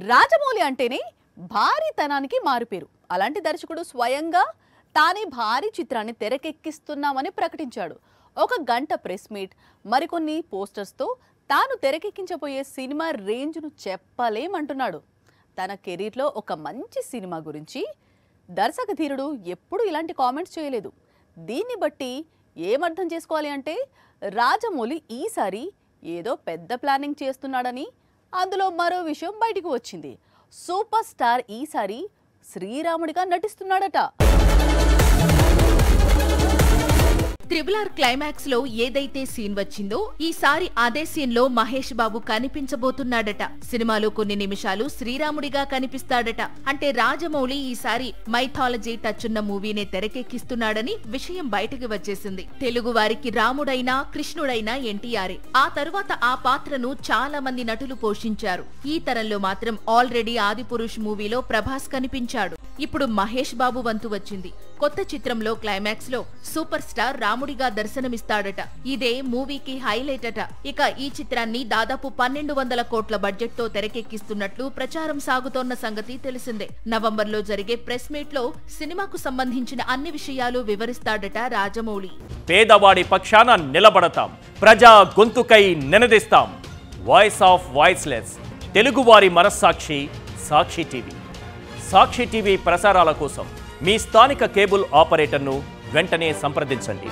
రాజమౌళి అంటేనే భారీతనానికి మారుపేరు. అలాంటి దర్శకుడు స్వయంగా తానే భారీ చిత్రాన్ని తెరకెక్కిస్తున్నామని ప్రకటించాడు. 1 గంట ప్రెస్ మీట్, మరికొన్ని పోస్టర్స్తో తాను తెరకెక్కించబోయే సినిమా రేంజ్ను చెప్పలేమంటున్నాడు. తన కెరీర్లో ఒక మంచి సినిమా గురించి దర్శక ధీరుడు ఎప్పుడు ఇలాంటి కామెంట్స్ చేయలేదు. దీన్ని బట్టి ఏమర్థం చేసుకోవాలి అంటే రాజమౌళి ఈసారి ఏదో పెద్ద ప్లానింగ్ చేస్తున్నాడని. అందులో మరో విషయం బయటికి వచ్చింది. సూపర్ స్టార్ ఈసారి శ్రీరాముడిగా నటిస్తున్నాడట. RRR క్లైమాక్స్ లో ఏదైతే సీన్ వచ్చిందో ఈసారి అదే సీన్ లో మహేష్ బాబు కనిపించబోతున్నాడట. సినిమాలో కొన్ని నిమిషాలు శ్రీరాముడిగా కనిపిస్తాడట. అంటే రాజమౌళి ఈసారి మైథాలజీ టచ్ ఉన్న మూవీనే తెరకెక్కిస్తున్నాడని విషయం బయటకు వచ్చేసింది. తెలుగు వారికి రాముడైనా కృష్ణుడైనా ఎన్టీఆరే. ఆ తరువాత ఆ పాత్రను చాలా మంది నటులు పోషించారు. ఈ తరంలో మాత్రం ఆల్రెడీ ఆదిపురుష్ మూవీలో ప్రభాస్ కనిపించాడు. ఇప్పుడు మహేష్ బాబు వంతు వచ్చింది. కొత్త చిత్రంలో క్లైమాక్స్ లో సూపర్ స్టార్ రాముడిగా దర్శనమిస్తాడట. ఇదే మూవీకి హైలైట్ అట. ఇక ఈ చిత్రాన్ని దాదాపు 1200 కోట్ల బడ్జెట్ తో తెరకెక్కిస్తున్నట్లు ప్రచారం సాగుతోన్న సంగతి తెలిసిందే. నవంబర్లో జరిగే ప్రెస్ మీట్ లో సినిమాకు సంబంధించిన అన్ని విషయాలు వివరిస్తాడట రాజమౌళి. పేదవాడి పక్షాన నిలబడతాం, ప్రజా గొంతుకై నినదిస్తాం. వాయిస్ ఆఫ్ వాయిస్లెస్, తెలుగువారి మనస్సాక్షి సాక్షి టీవీ. సాక్షి టీవీ ప్రసారాల కోసం మీ స్థానిక కేబుల్ ఆపరేటర్ను వెంటనే సంప్రదించండి.